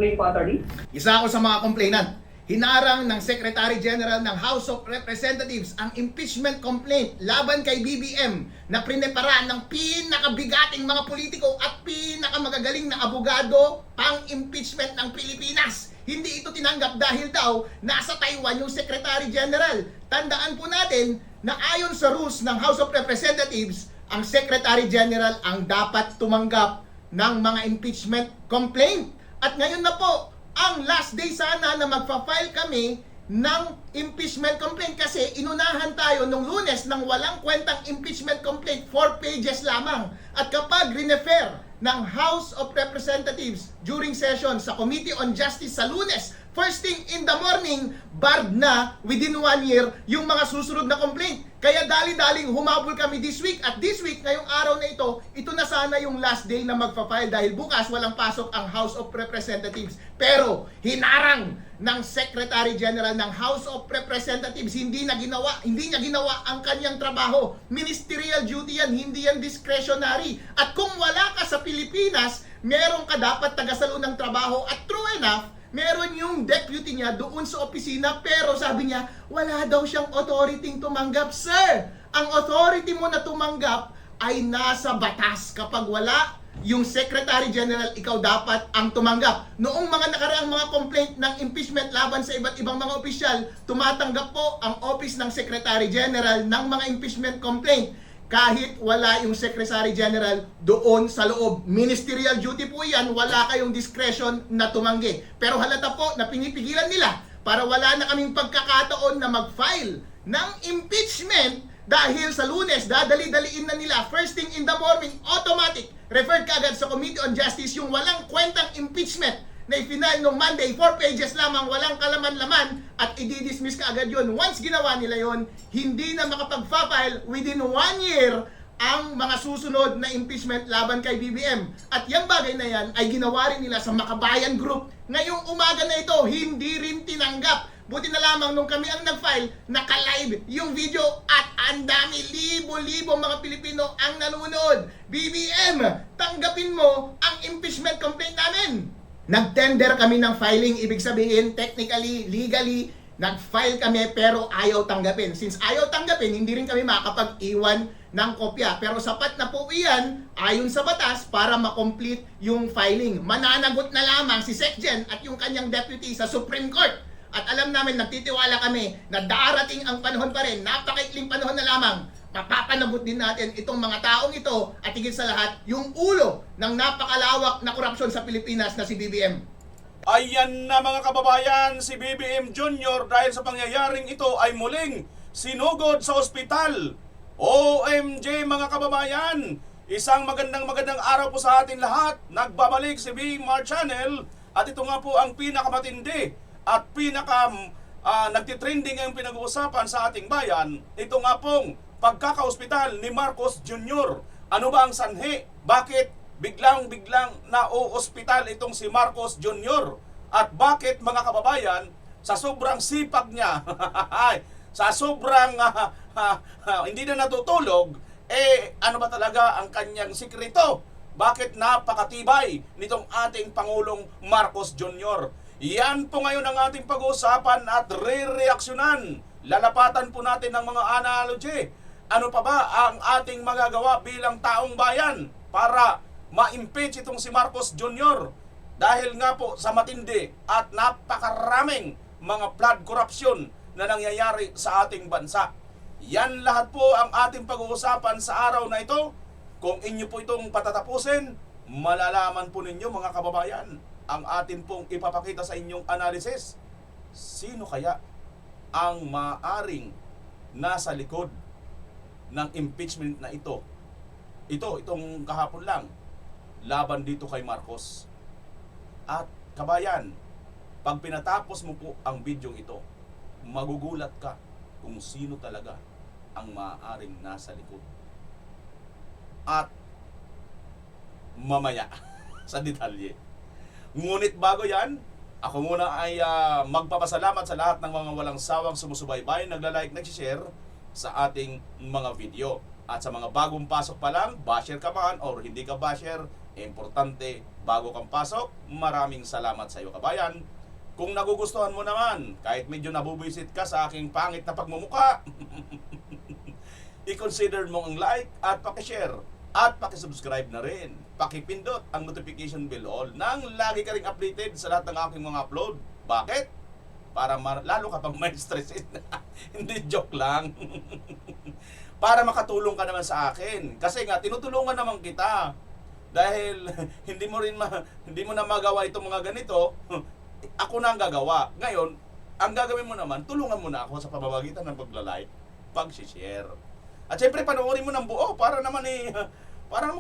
complaint po, attorney? Isa ako sa mga complainant. Hinarang ng Secretary General ng House of Representatives ang impeachment complaint laban kay BBM na prinepara ng pinakabigating mga politiko at pinakamagagaling na abogado pang-impeachment ng Pilipinas. Hindi ito tinanggap dahil daw nasa Taiwan yung Secretary General. Tandaan po natin na ayon sa rules ng House of Representatives, ang Secretary General ang dapat tumanggap ng mga impeachment complaint. At ngayon na po, ang last day sana na magpa-file kami ng impeachment complaint kasi inunahan tayo nung Lunes ng walang kwentang impeachment complaint, 4 pages lamang. At kapag rinefer ng House of Representatives during session sa Committee on Justice sa Lunes, first thing in the morning, barred na within 1 year yung mga susunod na complaint. Kaya dali-daling humabol kami this week. At this week, ngayong araw na ito na sana yung last day na magpa-file dahil bukas walang pasok ang House of Representatives. Pero hinarang ng Secretary General ng House of Representatives, hindi niya ginawa ang kanyang trabaho. Ministerial duty yan, hindi yan discretionary. At kung wala ka sa Pilipinas, meron ka dapat tagasalo ng trabaho. At true enough, meron yung deputy niya doon sa opisina, pero sabi niya, wala daw siyang authority tumanggap. Sir, ang authority mo na tumanggap ay nasa batas. Kapag wala yung Secretary General, ikaw dapat ang tumanggap. Noong mga nakaraang mga complaint ng impeachment laban sa iba't ibang mga opisyal, tumatanggap po ang Office ng Secretary General ng mga impeachment complaint. Kahit wala yung Secretary General doon sa loob. Ministerial duty po yan, wala kayong discretion na tumanggi. Pero halata po na pinipigilan nila para wala na kaming pagkakataon na mag-file ng impeachment dahil sa Lunes, dadali-daliin na nila. First thing in the morning, automatic, referred kaagad sa Committee on Justice yung walang kwentang impeachment na i-final nung Monday, 4 pages lamang, walang kalaman-laman, at i-dismiss ka agad yun. Once ginawa nila yun, hindi na makapag-file within 1 year ang mga susunod na impeachment laban kay BBM. At yung bagay na yan ay ginawa rin nila sa Makabayan Group. Ngayong umaga na ito, hindi rin tinanggap. Buti na lamang nung kami ang nag-file, naka-live yung video at ang dami, libo-libo mga Pilipino ang nanonood. BBM, tanggapin mo ang impeachment complaint namin. Nag-tender kami ng filing, ibig sabihin, technically, legally, nag-file kami pero ayaw tanggapin. Since ayaw tanggapin, hindi rin kami makakapag-iwan ng kopya. Pero sapat na po iyan, ayon sa batas, para makomplete yung filing. Mananagot na lamang si SecGen at yung kanyang deputy sa Supreme Court. At alam namin, nagtitiwala kami na darating ang panahon pa rin, napakaikling panahon na lamang, mapapanagot din natin itong mga taong ito at higit sa lahat, yung ulo ng napakalawak na korupsyon sa Pilipinas na si BBM. Ayan na mga kababayan, si BBM Jr. dahil sa pangyayaring ito ay muling sinugod sa ospital. OMG mga kababayan, isang magandang araw po sa atin lahat. Nagbabalik si BMR Channel at ito nga po ang pinakamatindi at nagtitrending ang pinag-uusapan sa ating bayan. Ito nga pong pagkaka-ospital ni Marcos Jr. Ano ba ang sanhi? Bakit biglang na-o-ospital itong si Marcos Jr.? At bakit mga kababayan, sa sobrang sipag niya, sa sobrang hindi na natutulog, ano ba talaga ang kanyang sikreto? Bakit napakatibay nitong ating Pangulong Marcos Jr.? Yan po ngayon ang ating pag-uusapan at re-reaksyonan. Lalapatan po natin ng mga analogy. Ano pa ba ang ating magagawa bilang taong bayan para ma-impeach itong si Marcos Jr. Dahil nga po sa matindi at napakaraming mga flood corruption na nangyayari sa ating bansa. Yan lahat po ang ating pag-uusapan sa araw na ito. Kung inyo po itong patatapusin, malalaman po ninyo mga kababayan ang atin pong ipapakita sa inyong analysis. Sino kaya ang maaring nasa likod ng impeachment na ito? Itong kahapon lang, laban dito kay Marcos. At kabayan, pag pinatapos mo po ang video ito, magugulat ka kung sino talaga ang maaaring nasa likod. At mamaya sa detalye. Ngunit bago yan, ako muna ay magpapasalamat sa lahat ng mga walang sawang sumusubaybay, nagla-like, nag-share sa ating mga video. At sa mga bagong pasok pa lang, basher ka man or hindi ka basher, Importante, bago kang pasok, maraming salamat sa iyo kabayan. Kung nagugustuhan mo naman, kahit medyo nabubisit ka sa aking pangit na pagmumuka, i-consider mo ang like at pakishare at pakisubscribe na rin. Pakipindot ang notification bell all nang lagi ka ring updated sa lahat ng aking mga upload. Bakit? Para lalo ka pang may stress. Hindi, joke lang. Para makatulong ka naman sa akin. Kasi nga, tinutulungan naman kita. Dahil hindi mo na magawa itong mga ganito, ako na ang gagawa. Ngayon, ang gagawin mo naman, tulungan mo na ako sa pamamagitan ng pagla-like, pag-share. At syempre, panoorin mo ng buo para naman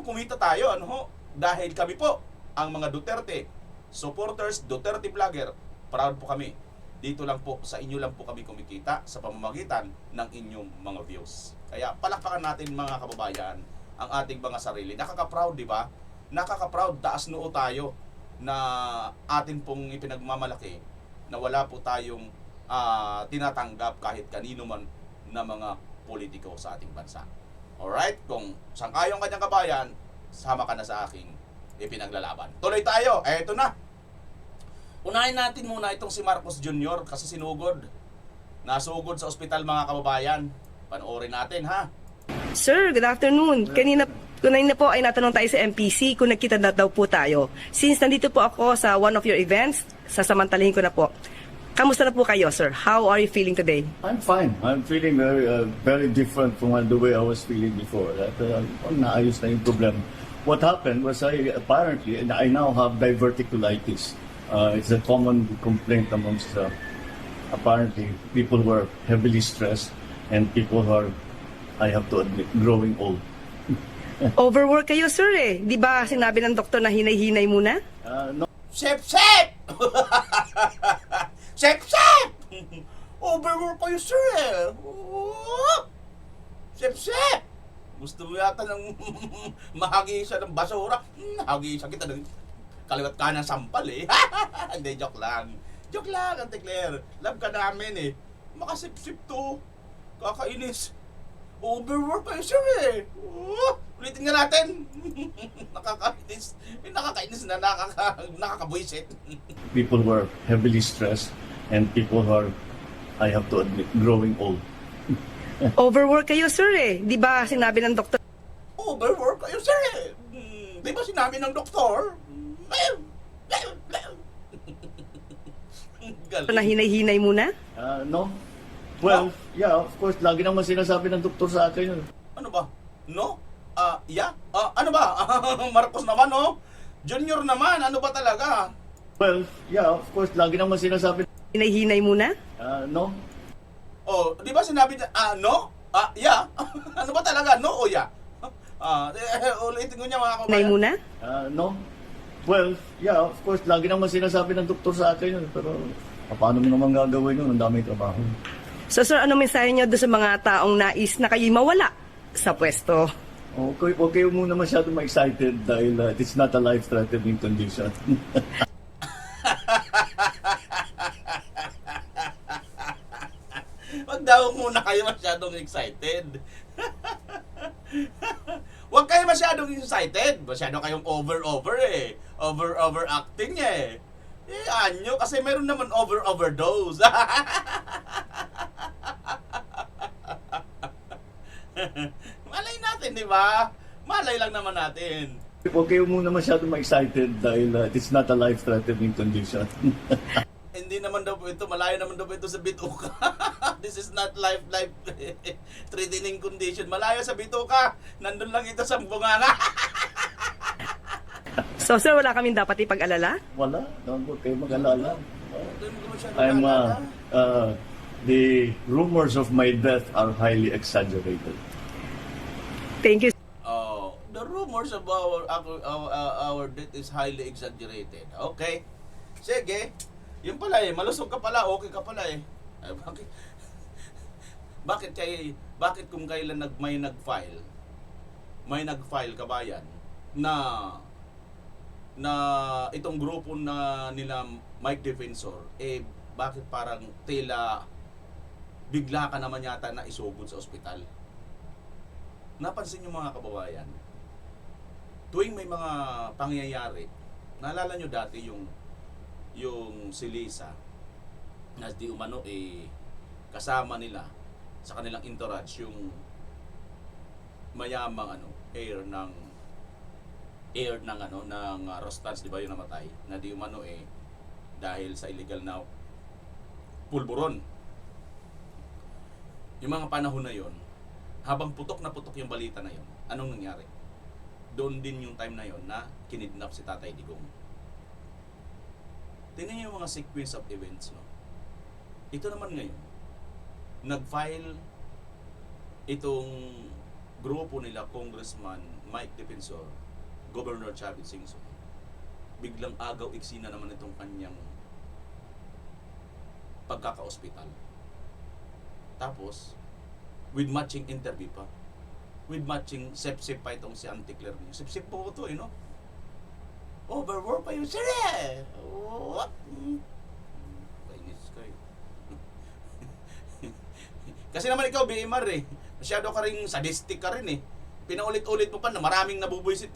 kumita tayo, ano ho? Dahil kami po, ang mga Duterte supporters, Duterte vlogger, proud po kami. Dito lang po, sa inyo lang po kami kumikita sa pamamagitan ng inyong mga views. Kaya palakpakan natin mga kababayan ang ating mga sarili. Nakaka-proud, di ba? Nakaka-proud, taas noo tayo na atin pong ipinagmamalaki na wala po tayong tinatanggap kahit kanino man na mga politiko sa ating bansa. Alright? Kung sangkayong kanyang kabayan, sama ka na sa aking ipinaglalaban. Tuloy tayo. Eto na. Unahin natin muna itong si Marcos Jr. kasi sinugod. Nasugod sa ospital mga kababayan. Panoorin natin ha. Sir, good afternoon. Kanina po ay natanong tayo sa MPC kung nagkita na daw po tayo. Since nandito po ako sa one of your events, sasamantalahin ko na po. Kamusta na po kayo, sir? How are you feeling today? I'm fine. I'm feeling very different from the way I was feeling before. That naayos na yung problem. What happened was I now have diverticulitis. It's a common complaint amongst apparently people who are heavily stressed and people who are, I have to admit, growing old. Overwork kayo, sir eh. Di ba sinabi ng doktor na hinay-hinay muna? No. Sep! Sep! Overwork kayo, sir eh. Sep! Gusto mo yata ng mahagi siya ng basura? Hagi siya kita ng kaliwat kanan sampal eh. Hindi, joke lang. Joke lang, Ate Claire. Love ka namin eh. Makasip-sip to. Kakainis. Overwork kayo, sir eh. Ulitin nga natin. Nakakainis. Nakakainis na nakakabuisit. People who are heavily stressed and people who are, I have to admit, growing old. Overwork kayo, sir eh. Di ba sinabi ng doktor Overwork kayo, sir eh. Di ba sinabi ng doktor? na hinay-hinay muna? No. Well, yeah, of course, lagi naman sinasabi ng doktor sa akin yun. Ano ba? No? Yeah? Ano ba? Marcos naman, no? Junior naman, ano ba talaga? Well, yeah, of course, lagi naman sinasabi. Hinay-hinay muna? No. Oh, di ba sinabi niya, no? Yeah? Ano ba talaga? No o yeah? Ulitin ko niya mga Hinay kabayan. muna? No. Well, yeah, of course, lagi naman sinasabi ng doktor sa akin yun. Pero, paano mo naman gagawin yun? Ang daming trabaho. So, sir, ano mensahe niyo doon sa mga taong nais na kayo'y mawala sa pwesto? Okay, okay muna masyado ma-excited dahil it's not a life-threatening condition. Wag daw muna kayo masyadong excited. Wag kayo masyadong excited. Masyado kayong over eh. Overacting eh. Anyo, kasi meron naman overdose. Malay natin, di ba? Malay lang naman natin. Okay muna masyado ma-excited dahil it's not a life-threatening condition. Hindi naman daw po ito, malayo naman daw po ito sa bituka. This is not life threatening condition. Malayo sa bituka. Nandun lang ito sa bunganga. So, sir, wala kaming dapat ipag-alala? Wala, huwag kayo mag-alala. Hindi mo masyado I'm, naalala. the rumors of my death are highly exaggerated. Thank you. The rumors of our death is highly exaggerated. Okay. Sige. Yun pala eh, malusog ka pala, okay ka pala eh. Ay, bakit kung kailan may nag-file kabayan na itong grupo na nila Mike Defensor, bakit parang tila bigla ka naman yata na isugod sa ospital? Napansin niyo mga kababayan? tuwing may mga pangyayari, naalala nyo dati yung si Lisa, na di umano kasama nila sa kanilang entourage yung mayamang heir ng Rostans, di ba, yung namatay, na di umano dahil sa illegal na pulburon. Yung mga panahon na yon, habang putok na putok yung balita na yon, anong nangyari? Doon din yung time na yon na kinidnap si Tatay Digong. Tingnan niyo yung mga sequence of events, no? Ito naman ngayon, nag-file itong grupo nila, Congressman Mike Defensor, Governor Chavit Singson. Biglang agaw iksi na naman itong kanyang pagkaka-ospital. Tapos, with matching interview pa. With matching sip-sip pa itong si Auntie Claire niya. Sip-sip po ito, no? Overwork pa yun, sir eh! What? Kainis kayo. Kasi naman ikaw, BMR masyado ka rin sadistic ka rin Pinaulit-ulit mo pa na maraming nabubuisit.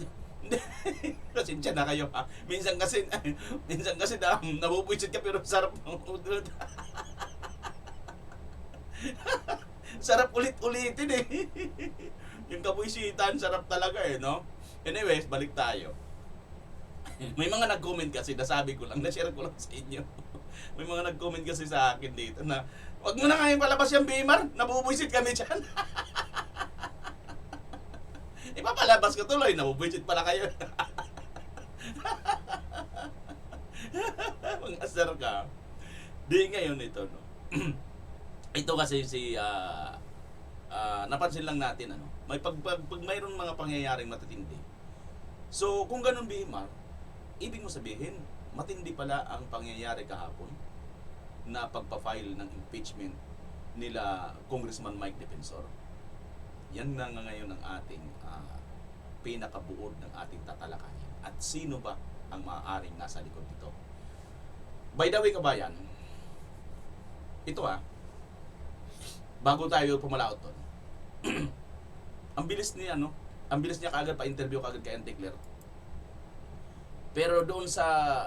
Pasensya na kayo ha. Minsan kasi nabubuisit ka pero sarap sarap ulit-ulitin Yung kabuisitan, sarap talaga no? Anyways, balik tayo. May mga nag-comment kasi, nasabi ko lang, na-share ko lang sa inyo. May mga nag-comment kasi sa akin dito na, wag mo na ngayon palabas yung BMR, nabubuisit kami dyan. Ipapalabas ko tuloy, nabubuisit pala kayo. Mga asar ka. Di ngayon ito, no? Ito kasi napansin lang natin, may pag mayroon mga pangyayaring matitindi. So, kung ganun BMR, ibig mo sabihin, matindi pala ang pangyayari kahapon na pagpa-file ng impeachment nila Congressman Mike Defensor. Yan na nga ngayon ang ating pinakabuod ng ating tatalakayin. At sino ba ang maaaring nasa likod nito? By the way, kabayan, ito bago tayo pumalaot doon, ang bilis niya, ang bilis niya kaagad pa-interview kaagad kay Auntie Claire. Pero doon sa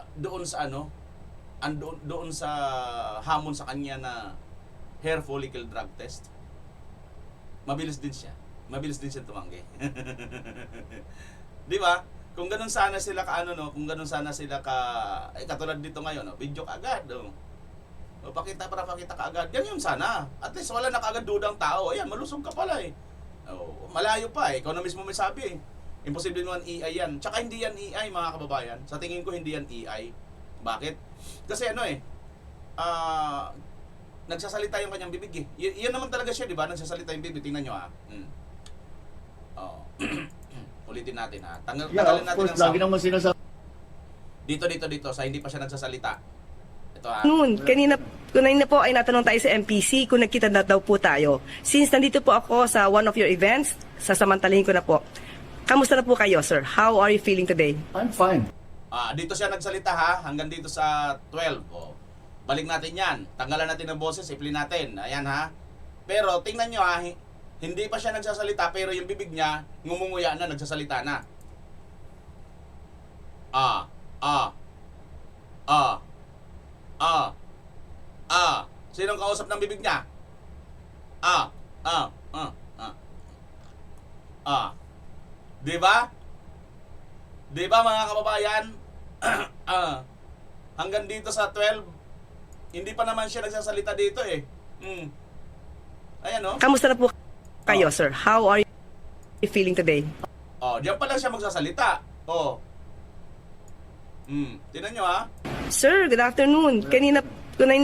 hamon sa kanya na hair follicle drug test, mabilis din siya tumanggi. Di ba? Kung ganun sana sila katulad dito ngayon, video kaagad, O pakita kaagad. Ganyan sana. At least wala na kaagad dudang tao. Ayan, malusog ka pala malayo pa Ikaw na mismo may sabi Imposible naman EI yan. Tsaka hindi yan EI, mga kababayan. Sa tingin ko hindi yan EI. Bakit? Kasi nagsasalita yung kanyang bibig Yan naman talaga siya, di ba? Nagsasalita yung bibig. Tingnan nyo Ulitin natin Tanggalin natin course, ang sound. lagi naman sinasabi. Dito, sa hindi pa siya nagsasalita. Ito Kanina po ay natanong tayo sa MPC kung nagkita na daw po tayo. Since nandito po ako sa one of your events, sasamantalahin ko na po. Kamusta na po kayo, sir? How are you feeling today? I'm fine. Dito siya nagsalita hanggang dito sa 12. Balik natin yan. Tanggalan natin ang boses, i-play natin. Ayan Pero tingnan nyo hindi pa siya nagsasalita pero yung bibig niya ngumunguya na, nagsasalita na. Sinong kausap ng bibig niya? Di ba mga kababayan? Hanggang dito sa 12, hindi pa naman siya nagsasalita dito Ayan Kamusta na po kayo, sir? How are you feeling today? Diyan pa lang siya magsasalita. Tingnan nyo Sir, good afternoon. Kanina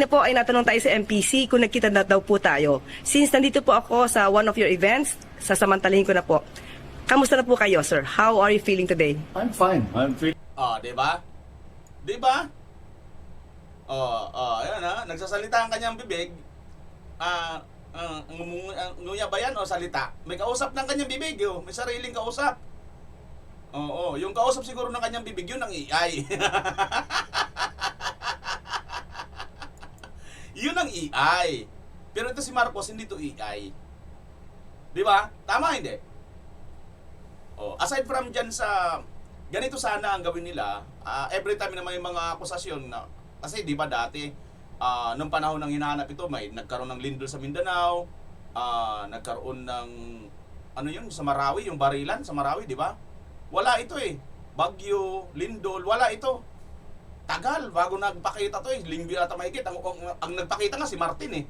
po ay natanong tayo sa MPC kung nagkita na daw po tayo. Since nandito po ako sa one of your events, sasamantalahin ko na po. Kamusta na po kayo, sir? How are you feeling today? I'm fine. I'm feeling. Diba? Ayan nagsasalita ang kanyang bibig. Nguya ba yan o salita? May kausap ng kanyang bibig may sariling kausap. Yung kausap siguro ng kanyang bibig, yun ang AI. Yun ang AI. Pero ito si Marcos, hindi to AI. Di ba? Tama hindi? Aside from dyan sa ganito sana ang gawin nila. Every time na may mga akusasyon na, kasi di ba dati, nung panahon ng hinahanap ito, may nagkaroon ng lindol sa Mindanao, nagkaroon ng, ano yun, sa Marawi, yung barilan sa Marawi, di ba? Wala ito eh. Bagyo, lindol, wala ito. Tagal bago nagpakita to eh. Linggo yata mahigit. Ang nagpakita nga si Martin eh.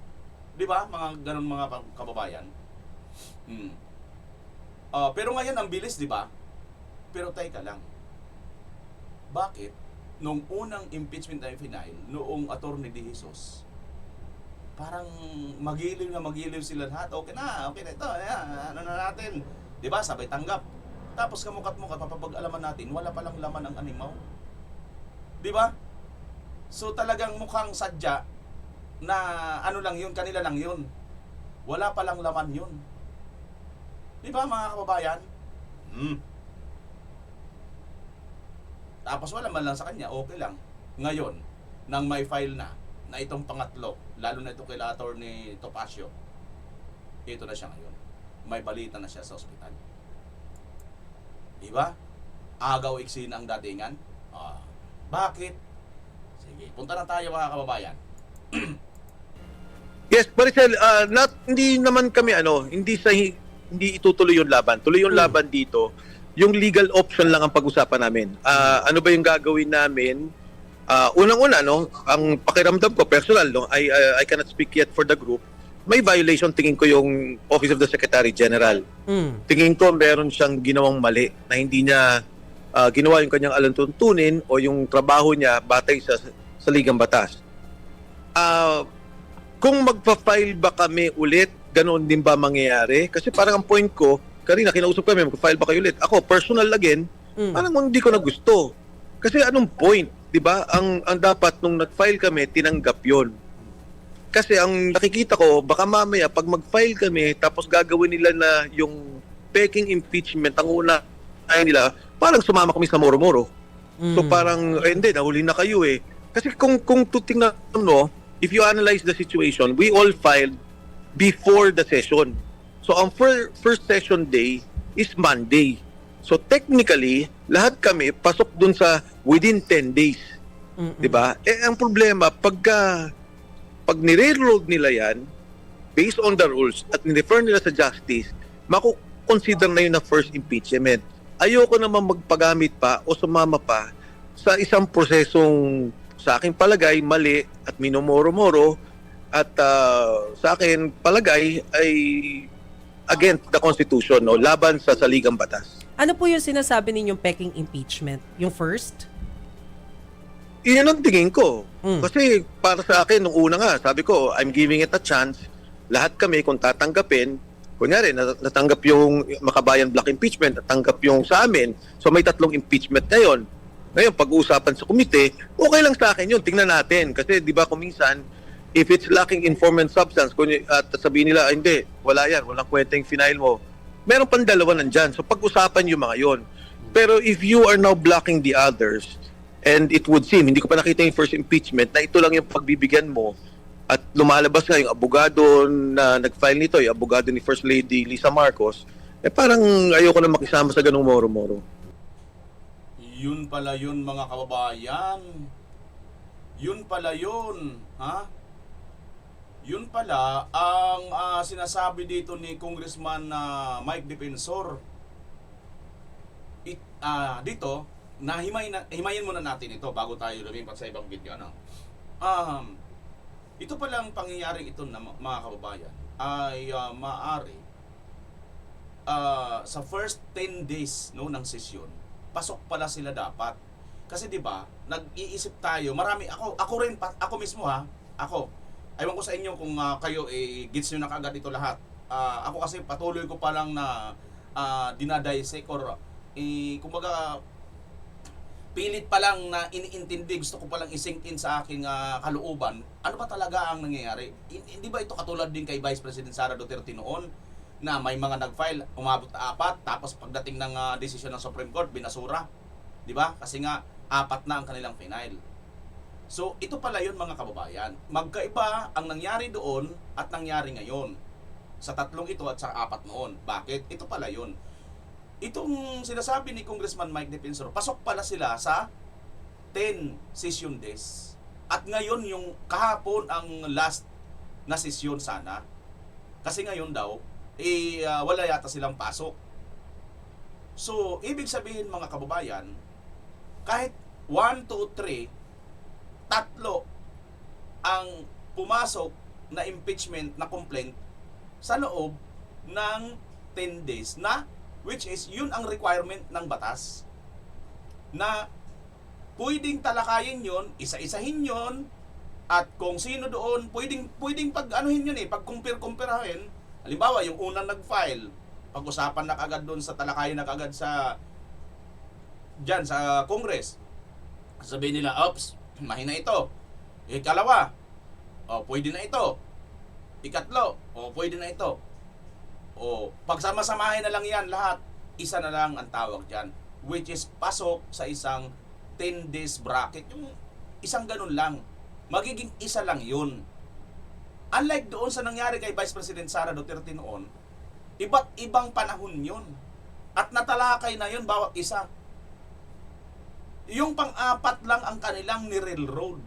Di ba? Mga ganun mga kababayan. Pero ngayon ang bilis, di ba? Pero teka lang. Bakit? Nung unang impeachment na final, noong Atty. De Jesus, parang magiliw sila lahat. Okay na ito. Ano na natin? Di ba? Sabay tanggap. Tapos kamukat-mukat, papapag-alaman natin, wala palang laman ang animaw. Di ba? So talagang mukhang sadya na ano lang yun, kanila lang yun. Wala palang laman yun. Di ba mga kababayan? Tapos wala man lang sa kanya, okay lang. Ngayon, nang may file na itong pangatlo, lalo na ito kay Atty. Topacio, ito na siya ngayon. May balita na siya sa ospital. Di ba? Agaw iksina ang datingan. Bakit? Sige, punta na tayo mga kababayan. Yes, Maricel, hindi naman kami hindi itutuloy yung laban. Tuloy yung laban dito. Yung legal option lang ang pag-usapan namin. Ano ba yung gagawin namin? Unang-una, ang pakiramdam ko personal, I cannot speak yet for the group. May violation tingin ko yung Office of the Secretary General. Tingin ko meron siyang ginawang mali na hindi niya ginawa yung kanyang alantuntunin o yung trabaho niya batay sa ligang batas. Kung magpa-file ba kami ulit, ganoon din ba mangyayari? Kasi parang ang point ko, kanina kinausap kami, magpa-file ba kayo ulit? Ako, personal again, parang hindi ko na gusto. Kasi anong point? Diba? Ang dapat nung nag-file kami, tinanggap yon. Kasi ang nakikita ko, baka mamaya pag mag-file kami, tapos gagawin nila na yung peking impeachment, ang una ay nila, parang sumama kami sa moro-moro. So parang, hindi, nahuli na kayo eh. Kasi kung tutingnan mo, if you analyze the situation, we all filed before the session. So ang first session day is Monday. So technically, lahat kami pasok dun sa within 10 days. Diba? Ang problema, pag nire-roll nila yan, based on the rules, at nirefer nila sa justice, makukonsider na yun na first impeachment. Ayoko naman magpagamit pa o sumama pa sa isang prosesong sa aking palagay mali at minomoro-moro at sa akin palagay ay against the Constitution, laban sa saligang batas. Ano po yung sinasabi ninyong peking impeachment? Yung first? Iyan ang tingin ko. Kasi para sa akin, nung una nga, sabi ko, I'm giving it a chance. Lahat kami, kung tatanggapin, kunyari, natanggap yung Makabayan Black impeachment, natanggap yung sa amin. So may 3 impeachment ngayon. Ngayon, pag-uusapan sa komite, okay lang sa akin yun. Tingnan natin. Kasi di ba kung minsan, if it's lacking in form and substance, at sabihin nila, hindi, wala yan, walang kwenta yung final mo. Meron pang dalawa nandyan. So pag-usapan yung mga yon. Pero if you are now blocking the others, and it would seem, hindi ko pa nakita yung first impeachment, na ito lang yung pagbibigyan mo, at lumalabas nga yung abogado na nag-file nito, yung abogado ni First Lady Lisa Marcos, parang ayoko na makisama sa ganung moro-moro. Yun pala yun mga kababayan. Yun pala yun. Ha? Yun pala ang sinasabi dito ni Congressman Mike Defensor. Dito, himayin muna natin ito bago tayo lumipat sa ibang video. Ito palang pangyayari ito na mga kababayan ay maaari sa first 10 days ng sesyon, pasok pala sila dapat. Kasi 'di ba, nag-iisip tayo, marami ako rin ako mismo ako. Aywan ko sa inyo kung kayo gets niyo na kaagad ito lahat. Ako kasi patuloy ko pa lang na dinadissect or kumbaga pilit pa lang na iniintindi, gusto ko palang i-sink in sa aking kalooban, ano ba talaga ang nangyayari? Hindi ba ito katulad din kay Vice President Sara Duterte noon, na may mga nag-file, umabot na 4, tapos pagdating ng desisyon ng Supreme Court, binasura. Di ba? Kasi nga, 4 na ang kanilang final. So, ito pala yun mga kababayan. Magkaiba ang nangyari doon at nangyari ngayon. Sa 3 ito at sa 4 noon. Bakit? Ito pala yun. itong sinasabi ni Congressman Mike Defensor, pasok pala sila sa 10 session days. At ngayon yung kahapon ang last na session sana. Kasi ngayon daw, wala yata silang pasok. So, ibig sabihin mga kababayan, kahit 1, 2, 3, tatlo ang pumasok na impeachment na complaint sa loob ng 10 days na which is yun ang requirement ng batas na pwedeng talakayin yun, isa-isahin yun, at kung sino doon pwedeng pag-anuhin yun pag compare-comparahin. Halimbawa, yung unang nag-file, pag-usapan na kagad doon sa talakayin na kagad sa dyan sa Congress. Sabihin nila, oops, mahina ito. Ikalawa, pwede na ito. Ikatlo, pwede na ito. Pagsama-samahin na lang yan lahat, isa na lang ang tawag dyan, which is pasok sa isang 10 days bracket. Yung isang ganun lang, magiging isa lang yun. Unlike doon sa nangyari kay Vice President Sara Duterte noon, iba't ibang panahon yun. At natalakay na yun bawat isa. Yung pang-apat lang ang kanilang ni-railroad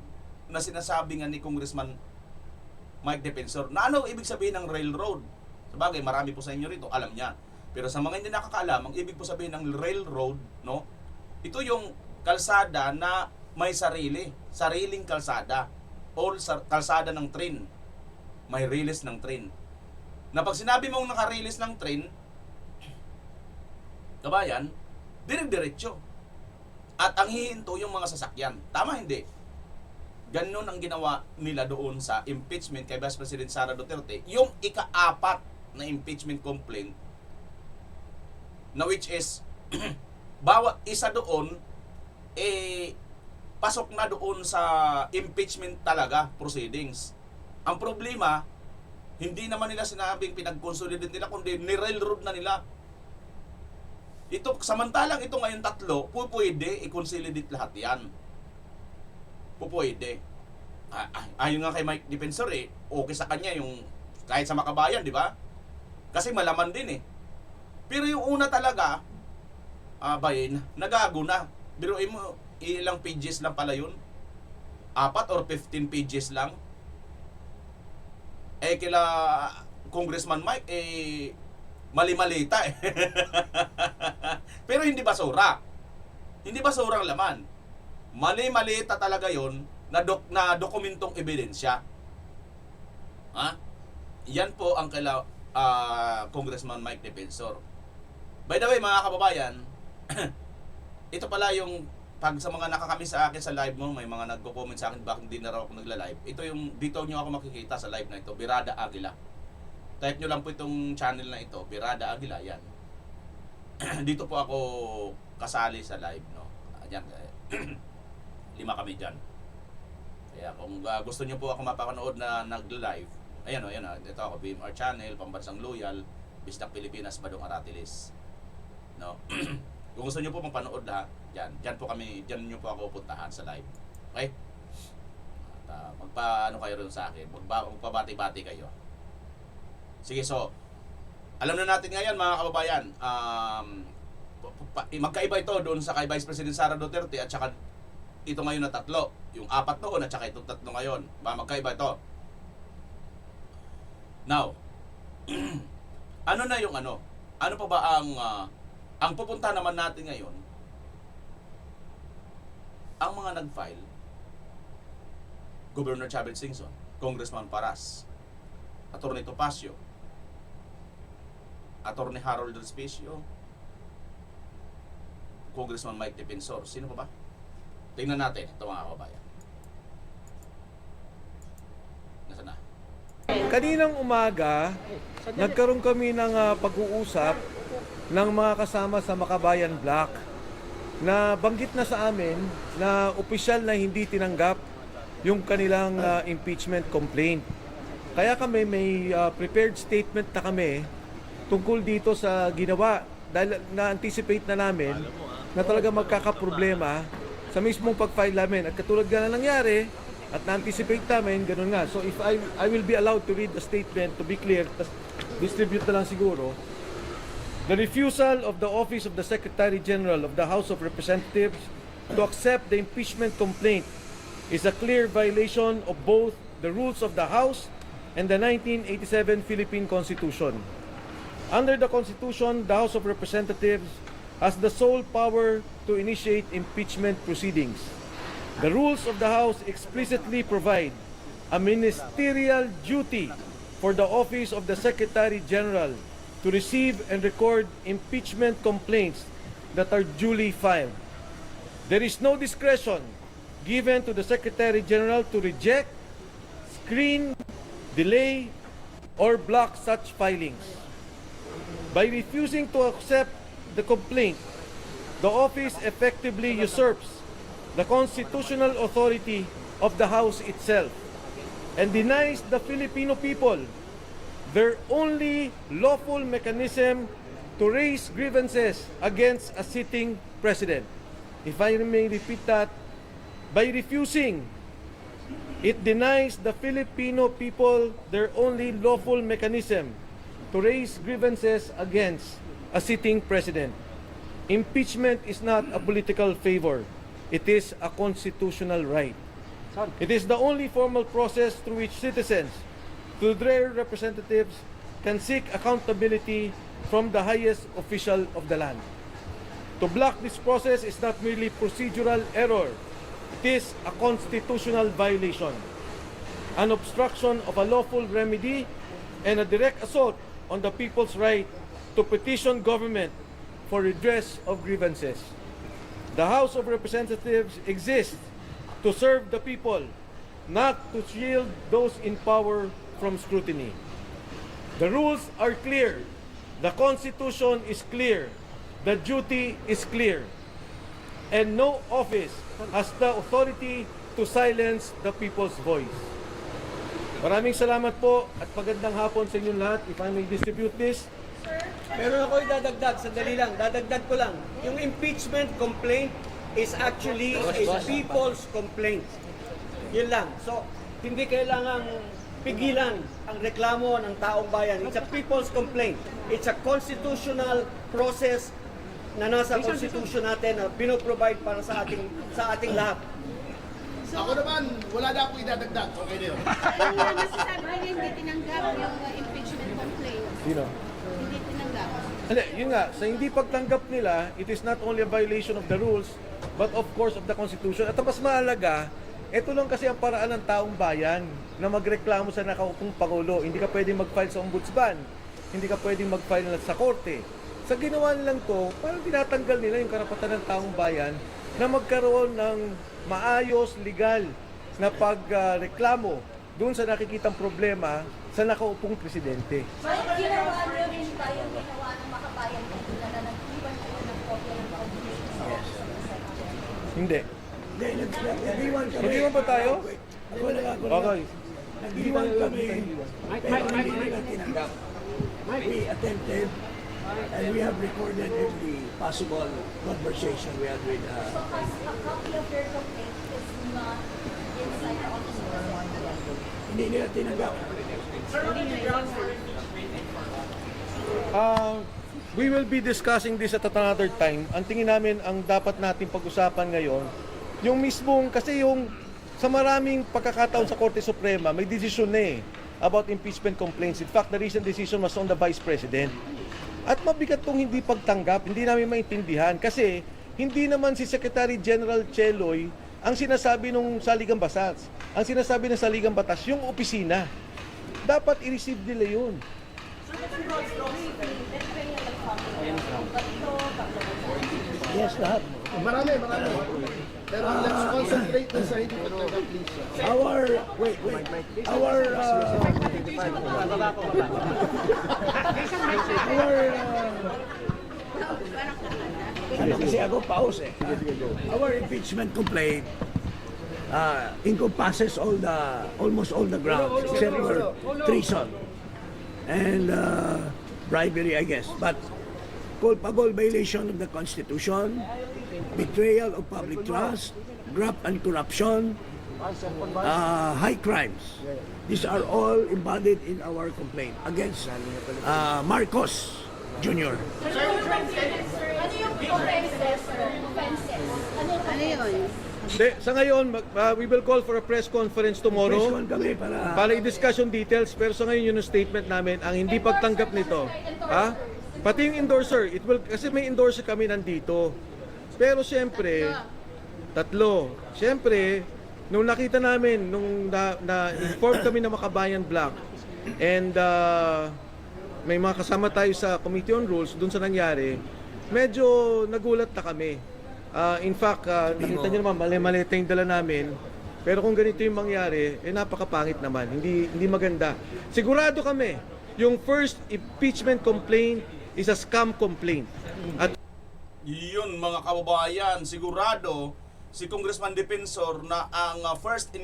na sinasabi nga ni Congressman Mike Defensor. Na ano ibig sabihin ng railroad? Sabagay, marami po sa inyo rito, alam niya. Pero sa mga hindi nakakaalam, ang ibig po sabihin ng railroad, no? Ito yung kalsada na may sariling kalsada. All kalsada ng train. May release ng train. Na pag sinabi mong naka-release ng train, kabayan, dire-diretso. At ang hihinto yung mga sasakyan. Tama hindi? Ganun ang ginawa nila doon sa impeachment kay Vice President Sara Duterte. Yung ika-apat na impeachment complaint na which is bawat isa doon pasok na doon sa impeachment talaga proceedings. Ang problema, hindi naman nila sinabing pinag-consolidate nila, kundi ni-railroad na nila. Ito, samantalang ito ngayon tatlo, pwede i-consolidate lahat yan. Pwede. Ayon nga kay Mike Defensor okay sa kanya yung kahit sa Makabayan, di ba? Kasi malaman din Pero yung una talaga, nagago na. Pero mo, ilang pages lang pala yun? 4 or 15 pages lang. Kila Congressman Mike, mali-malita Pero hindi basura. Hindi basura ang laman. Mali-malita talaga yon na dokumentong ebidensya. Yan po ang kila Congressman Mike Defensor. By the way, mga kababayan, ito pala yung pag sa mga nakakamiss sa akin sa live mo, may mga nagko-comment sa akin bakit hindi na raw ako nagla-live. Ito yung dito nyo ako makikita sa live na ito, Birada Aguila. Type nyo lang po itong channel na ito, Birada Aguila, yan. Dito po ako kasali sa live, no. Ayan, 5 kami dyan. Kaya kung gusto nyo po ako mapapanood na nag-live, ayan ito ako, BMR Channel, Pambansang Loyal, Bisdak Pilipinas, Badong Aratilis. No? Kung gusto nyo po mapanood dyan po kami, dyan nyo po ako puntahan sa live. Okay? At magpaano kayo rin sa akin, magpabati-bati kayo. Sige, so, alam na natin ngayon mga kababayan, magkaiba ito doon sa kay Vice President Sara Duterte at saka ito ngayon na tatlo. Yung 4 noon at saka itong 3 ngayon. Magkaiba ito. Now, ano na yung ano? Ano pa ba ang pupunta naman natin ngayon? Ang mga nag-file, Governor Chavez Singson, Congressman Paras, Atty. Topacio, Atty. Harold Respicio, Congressman Mike Defensor. Sino pa ba? Tingnan natin ito mga kababayan. Nasaan na? Kaninang umaga, nagkaroon kami ng pag-uusap ng mga kasama sa Makabayan Block na banggit na sa amin na opisyal na hindi tinanggap yung kanilang impeachment complaint. Kaya kami may prepared statement na kami tungkol dito sa ginawa dahil na-anticipate na namin na talaga magkakaproblema sa mismong pag-file namin. At katulad nga na nangyari at na-anticipate namin, ganun nga. So if I will be allowed to read the statement to be clear, distribute na lang siguro. The refusal of the office of the Secretary General of the House of Representatives to accept the impeachment complaint is a clear violation of both the rules of the House and the 1987 Philippine Constitution. Under the Constitution, the House of Representatives has the sole power to initiate impeachment proceedings. The rules of the House explicitly provide a ministerial duty for the office of the Secretary General to receive and record impeachment complaints that are duly filed. There is no discretion given to the Secretary General to reject, screen, delay, or block such filings. By refusing to accept the complaint, the office effectively usurps the constitutional authority of the House itself and denies the Filipino people their only lawful mechanism to raise grievances against a sitting president. If I may repeat that, by refusing, it denies the Filipino people their only lawful mechanism to raise grievances against a sitting president. Impeachment is not a political favor. It is a constitutional right. It is the only formal process through which citizens, through their representatives, can seek accountability from the highest official of the land. To block this process is not merely procedural error. It is a constitutional violation, an obstruction of a lawful remedy, and a direct assault on the people's right to petition government for redress of grievances. The House of Representatives exists to serve the people, not to shield those in power from scrutiny. The rules are clear. The Constitution is clear. The duty is clear. And no office has the authority to silence the people's voice. Maraming salamat po at magandang hapon sa inyong lahat. If I may distribute this. Meron ako idadagdag, sandali lang, dadagdag ko lang. Yung impeachment complaint is actually a people's complaint. Yun lang. So, hindi kailangang pigilan ang reklamo ng taong bayan. It's a people's complaint. It's a constitutional process na nasa constitution natin na pinoprovide para sa ating lahat. Ako naman, wala na akong idadagdag. Okay na yun. Yung nasasabi nila hindi tinanggap yung impeachment complaint. Sino? Hindi tinanggap. Hindi, yun nga, sa hindi pagtanggap nila, it is not only a violation of the rules, but of course of the Constitution. At ang mas mahalaga, ito lang kasi ang paraan ng taong bayan na magreklamo sa nakaupong Pangulo. Hindi ka pwedeng mag-file sa ombudsman. Hindi ka pwedeng mag-file sa korte. Sa ginawa nilang to, parang tinatanggal nila yung karapatan ng taong bayan na magkaroon ng maayos, legal na pagreklamo doon sa nakikitang problema sa nakaupong presidente. Ginawa nyo rin ba yung ginawa ng makabayan kanina na nag-iwan kayo ng kopya ng Constitution? Hindi. Nag-iwan pa tayo? Okay. Nag-iwan kami, pero hindi nila tinanggap. We attempted, and we have recorded every possible conversation we had with A copy of your complaint is not inside the office of the Secretary. hindi nila tinanggap. We will be discussing this at another time. Ang tingin namin, ang dapat natin pag-usapan ngayon, yung mismong, kasi yung sa maraming pagkakataon sa Korte Suprema, may desisyon na about impeachment complaints. In fact, the recent decision was on the Vice President. At mabigat tong hindi pagtanggap, hindi namin maintindihan kasi hindi naman si Secretary General Cheloy ang sinasabi nung Saligang Batas. Ang sinasabi ng Saligang Batas, yung opisina. Dapat i-receive nila yun. Yes, lahat. Marami. Pero let's concentrate na sa hindi pagtanggap, please. Kasi ako pause eh. Our impeachment complaint encompasses almost all the grounds except for treason and bribery, I guess. But culpable violation of the Constitution, betrayal of public trust, graft and corruption, high crimes. These are all embodied in our complaint against Marcos Jr. Ano yung offenses, sir? Offenses? Ano yun? De, sa ngayon, we will call for a press conference tomorrow. Press con kami Para i-discuss yung details, pero sa ngayon yun yung statement namin, ang hindi pagtanggap nito. Ha? Pati yung endorser, kasi may endorser kami nandito. Pero siyempre, tatlo. Siyempre, nung nakita namin, nung na-inform kami ng Makabayan Black, and may mga kasama tayo sa Committee on Rules, dun sa nangyari, medyo nagulat na kami. In fact, nakita nyo naman, mali-malita yung dala namin. Pero kung ganito yung mangyari, napakapangit naman. Hindi maganda. Sigurado kami, yung first impeachment complaint is a scam complaint. At Yun mga kababayan, sigurado si Congressman Defensor na ang first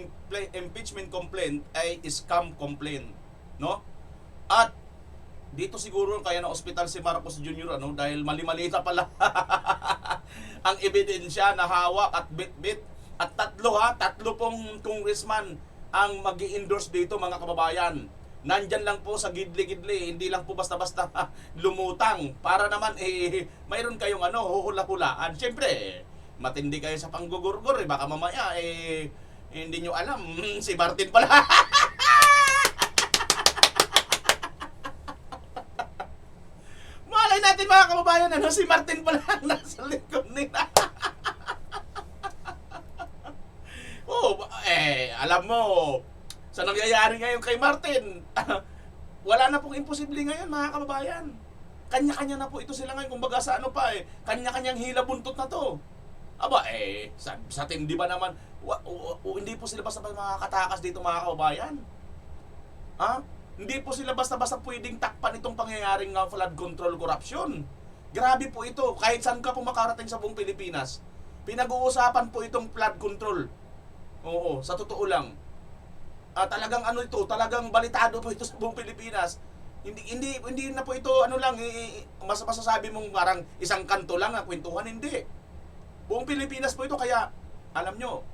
impeachment complaint ay scam complaint, no? At dito siguro kaya na ospital si Marcos Jr. Dahil mali-malita pala ang ebidensya na hawak at bit-bit. At tatlo pong congressman ang magi-endorse dito mga kababayan. Nandyan lang po sa gidli-gidli, hindi lang po basta-basta lumutang para naman mayroon kayong huhula-hulaan. Siyempre, matindi kayo sa panggugurgur, baka mamaya hindi nyo alam, si Martin pala. Malay natin mga kababayan, si Martin pala nasa likod nila. Alam mo, sa nangyayari ngayon kay Martin, wala na pong imposible ngayon mga kababayan. Kanya-kanya na po ito sila ngayon, kumbaga sa kanya-kanyang hila buntot na to. Aba, sa tindi ba naman, hindi po sila basta makakatakas dito mga kababayan. Ha? Hindi po sila basta-basta pwedeng takpan itong pangyayaring flood control corruption. Grabe po ito, kahit saan ka po makarating sa buong Pilipinas, pinag-uusapan po itong flood control. Oo, sa totoo lang. Talagang talagang balitado po ito sa buong Pilipinas. Hindi na po ito masasabi mong parang isang kanto lang kwentuhan, hindi. Buong Pilipinas po ito, kaya alam nyo,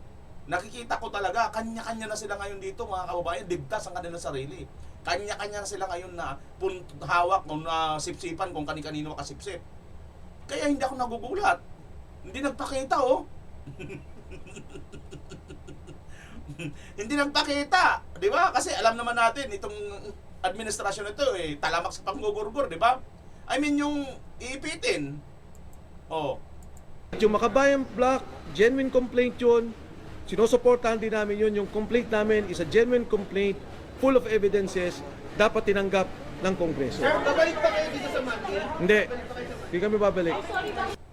nakikita ko talaga kanya-kanya na sila ngayon dito mga kababayan, digtas ang kanilang sarili. Kanya-kanya na sila ngayon na hawak na sipsipan kung kani-kanino makasipsip. Kaya hindi ako nagugulat. Hindi nagpakita hindi nagpakita, di ba? Kasi alam naman natin itong administrasyon ito talamak sa panggugurgur, di ba? I mean yung iipitin. yung Makabayan Black, genuine complaint yun. Sinusuportahan din namin yun. Yung complaint namin is a genuine complaint, full of evidences, dapat tinanggap ng Kongreso. Sir, babalik pa kayo dito sa Manila? Hindi kami babalik.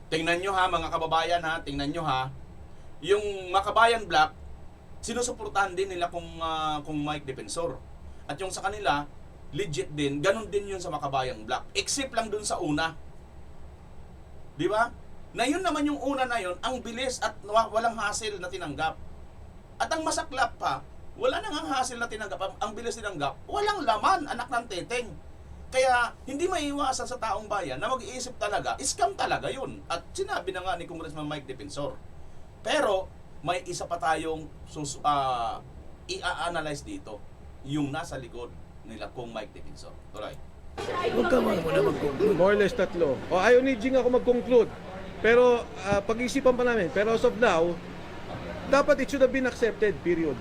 Tingnan nyo mga kababayan tingnan nyo yung Makabayan Black, sinusuportahan din nila kung Mike Defensor. At yung sa kanila, legit din, ganun din yun sa Makabayan Black. Except lang dun sa una. Di ba? Na yun naman yung una na yun, ang bilis at walang hassle na tinanggap. At ang masaklap pa, wala nang ang hassle na tinanggap, ang bilis tinanggap, walang laman, anak ng teteng. Kaya hindi maiiwasan sa taong bayan na mag-iisip talaga, scam talaga yun. At sinabi na nga ni Congressman Mike Defensor. Pero may isa pa tayong i-analyze dito, yung nasa likod nila kung Mike Defensor. Tuloy. Huwag ka muna mag-conclude. More or less tatlo. Ayaw ni Jing ako mag-conclude. Pero pag-isipan pa namin. Pero as of now, dapat it should have been accepted, period.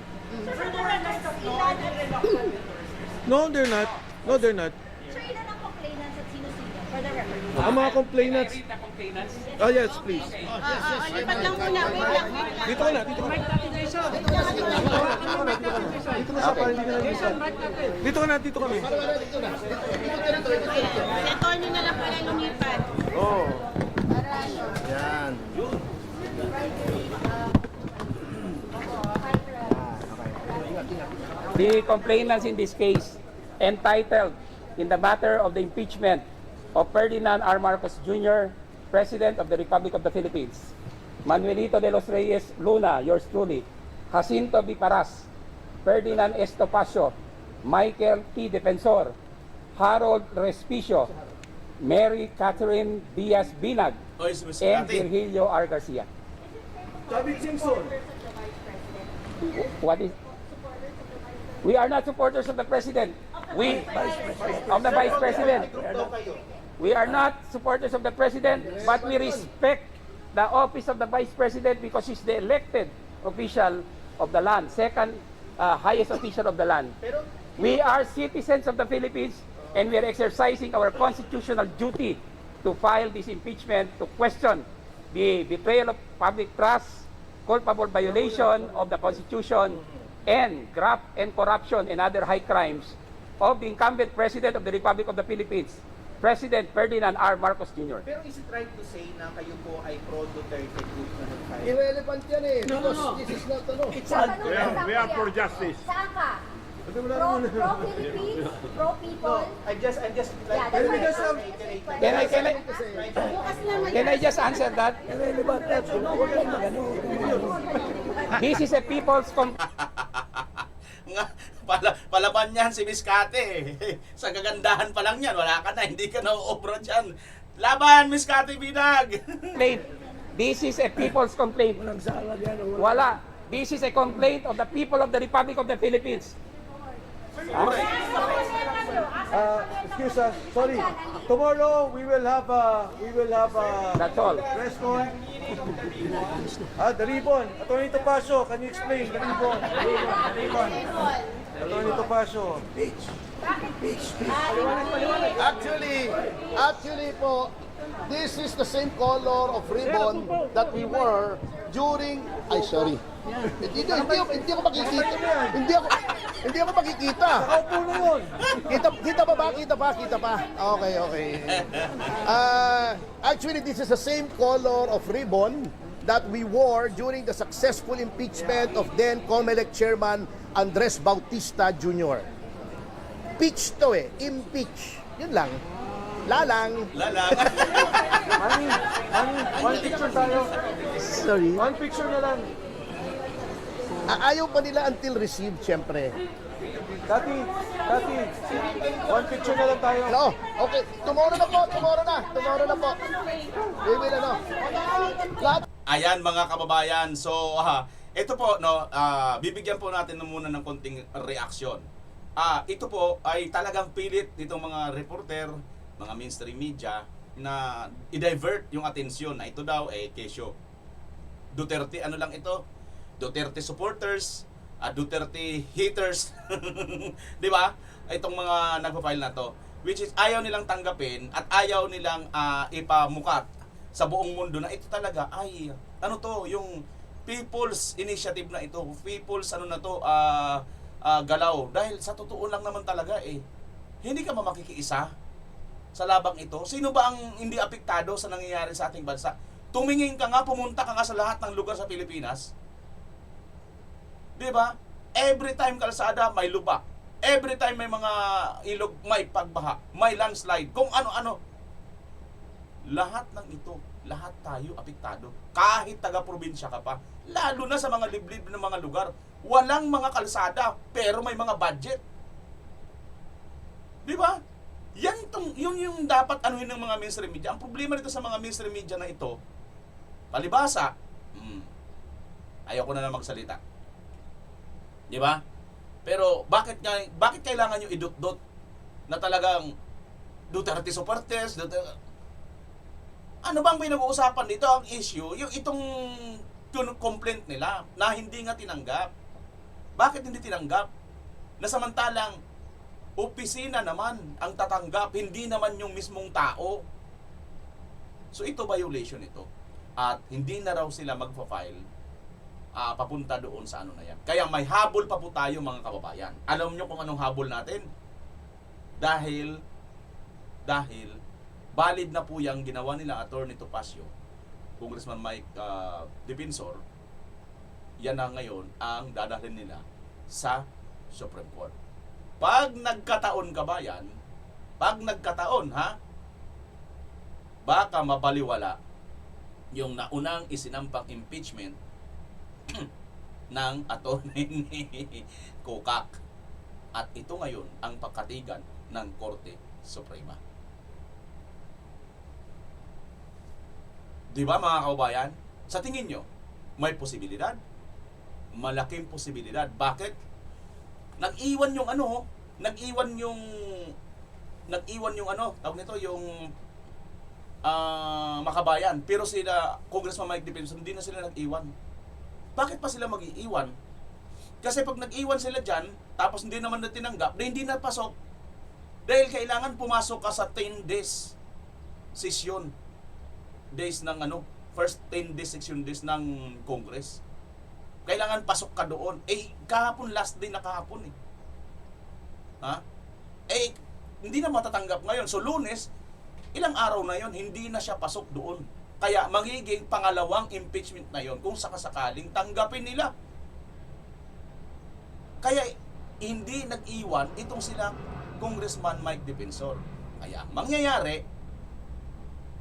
No, they're not. No, they're not. Sir, ilan ang complainants at sino-sino? For the record. Ang mga complainants... yes, please. Lipat lang muna. Wait lang. Dito ka na. Dito ka na, dito kami. Si attorney na lang pala lumipat. Oh. The complainants in this case entitled in the matter of the impeachment of Ferdinand R. Marcos Jr., President of the Republic of the Philippines, Manuelito de los Reyes Luna, yours truly, Jacinto V. Paras, Ferdinand S. Topacio, Michael T. Defensor, Harold Respicio, Mary Catherine Diaz Binag, and Virgilio R. Garcia. David Simpson. What is? We are not supporters of the President. We of the Vice President. We are not supporters of the President, but we respect the office of the Vice President because she's the elected official of the land, second highest official of the land. We are citizens of the Philippines and we are exercising our constitutional duty to file this impeachment to question the betrayal of public trust, culpable violation of the Constitution, and graft and corruption and other high crimes of the incumbent President of the Republic of the Philippines, President Ferdinand R. Marcos Jr. Pero is it right to say na kayo po ay pro-Duterte group na nag-file? Irrelevant yan eh. Because this is not ano. We are for justice. Saan ka? Pro-Philippines? Pro-people? I'm just Yeah, that's why. Can I just answer that? Irrelevant yan. Huwag kang mag-ano. This is a people's Nga, palaban yan si Miss Kate. Sa kagandahan pa lang yan, wala ka na, hindi ka na-uobra dyan. Laban, Miss Kate Binag! complaint. This is a people's complaint. Walang sala yan. Wala. This is a complaint of the people of the Republic of the Philippines. Excuse us, sorry. Tomorrow we will have a That's all. press con. The ribbon. Attorney Topacio, can you explain the ribbon? Attorney Topacio. Actually po, this is the same color of ribbon that we wore during, hindi ako makikita. Hindi ako makikita. Nakaupo na yun. Kita pa. Okay. Actually, this is the same color of ribbon that we wore during the successful impeachment of then COMELEC Chairman Andres Bautista Jr. Impeach to eh. Impeach. Yun lang. Lalang. Mami, one picture tayo. Sorry. One picture na lang. Ayaw pa nila until received, syempre. Dati, one picture na lang tayo. No, okay. Tomorrow na po. We will lahat. Ayan mga kababayan, so ito po no, bibigyan po natin muna ng konting reaksyon. Ito po ay talagang pilit nitong mga reporter, mga mainstream media na i-divert yung atensyon na ito daw kesyo. Duterte ano lang ito? Duterte supporters, Duterte haters. 'Di ba? Itong mga nagpa-file na to, which is ayaw nilang tanggapin at ayaw nilang ipamukat sa buong mundo na ito talaga ay ano to, yung people's initiative na ito, people's ano na to, galaw. Dahil sa totoo lang naman talaga hindi ka makikiisa sa labang ito. Sino ba ang hindi apektado sa nangyayari sa ating bansa? Tumingin ka nga, pumunta ka nga sa lahat ng lugar sa Pilipinas. 'Di ba? Every time kalsada may lubak. Every time may mga ilog, may pagbaha, may landslide, kung ano-ano. Lahat ng ito, lahat tayo apektado. Kahit taga-probinsya ka pa, lalo na sa mga liblib ng mga lugar, walang mga kalsada, pero may mga budget. 'Di ba? Yun yung dapat anuhin ng mga mainstream media. Ang problema nito sa mga mainstream media na ito, palibasa, ayoko na magsalita. 'Di ba? Pero bakit kailangan niyo idot-dot na talagang Duterte supporters, ano bang pinag-uusapan dito? Ang issue, yung itong complaint nila na hindi nga tinanggap. Bakit hindi tinanggap? Na samantalang opisina naman ang tatanggap, hindi naman yung mismong tao. So ito violation ito. At hindi na raw sila magpa-file papunta doon sa ano na yan. Kaya may habol pa po tayo mga kababayan. Alam nyo kung anong habol natin? Dahil valid na po yung ginawa nila Attorney Topacio, Congressman Mike Defensor, yan na ngayon ang dadalhin nila sa Supreme Court. Pag nagkataon kabayan, baka mabaliwala yung naunang isinampang impeachment ng attorney ni Kokak. At ito ngayon ang pagkatigan ng Korte Suprema. Di ba mga kaubayan? Sa tingin nyo, may posibilidad? Malaking posibilidad. Bakit? Nag-iwan yung tawag nito, yung Makabayan. Pero sila, Congressman Mike Defensor, hindi na sila nag-iwan. Bakit pa sila mag-iiwan? Kasi pag nag-iwan sila dyan, tapos hindi naman na tinanggap, na hindi na pasok. Dahil kailangan pumasok ka sa 10 days session. Days ng first 10 days, section days ng Congress. Kailangan pasok ka doon. Kahapon, last day na kahapon eh. Ha? Hindi na matatanggap ngayon. So, Lunes, ilang araw na yon, hindi na siya pasok doon. Kaya, magiging pangalawang impeachment na yon kung sakasakaling tanggapin nila. Kaya, hindi nag-iwan itong sila Congressman Mike Defensor. Kaya, mangyayari,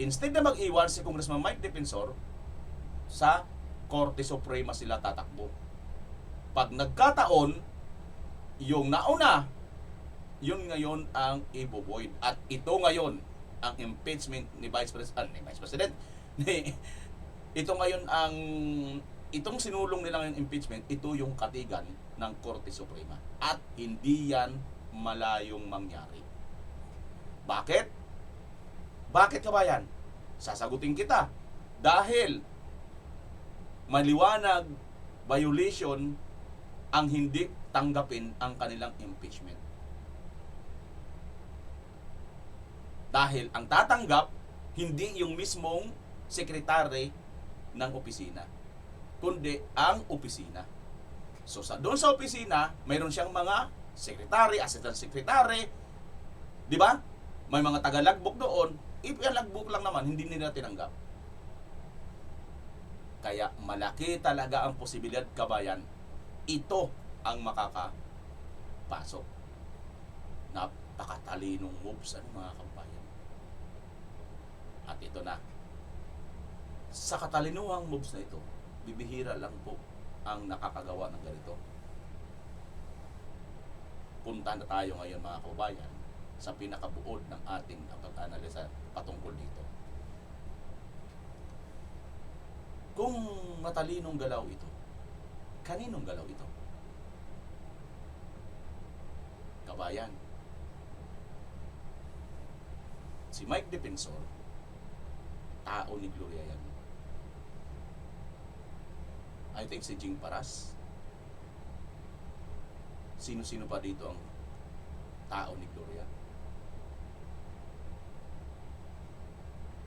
instead na mag-iwan si Congressman Mike Defensor, sa Korte Suprema sila tatakbo. Pag nagkataon, yung nauna, yun ngayon ang i-void. At ito ngayon, ang impeachment ni Vice President, ito ngayon ang, itong sinulong nila ng impeachment, ito yung katigan ng Korte Suprema. At hindi yan malayong mangyari. Bakit? Bakit kabayan? Sasagutin kita. Dahil maliwanag violation ang hindi tanggapin ang kanilang impeachment. Dahil ang tatanggap, hindi yung mismong sekretary ng opisina, kundi ang opisina. So doon sa opisina, mayroon siyang mga secretary, assistant secretary, di ba? May mga taga-logbook doon, logbook lang naman, hindi nila tinanggap. Kaya malaki talaga ang posibilidad, kabayan, ito ang makakapasok. Napakatalinong moves, mga kabayan. At ito na, sa katalinuhang moves na ito, bibihira lang po ang nakakagawa ng ganito. Punta na tayo ngayon, mga kabayan, sa pinakabuod ng ating pag-analisa patungkol dito. Kung matalinong galaw ito, kaninong galaw ito? Kabayan, si Mike Defensor, tao ni Gloria yan. I think si Jing Paras. Sino-sino pa dito ang tao ni Gloria?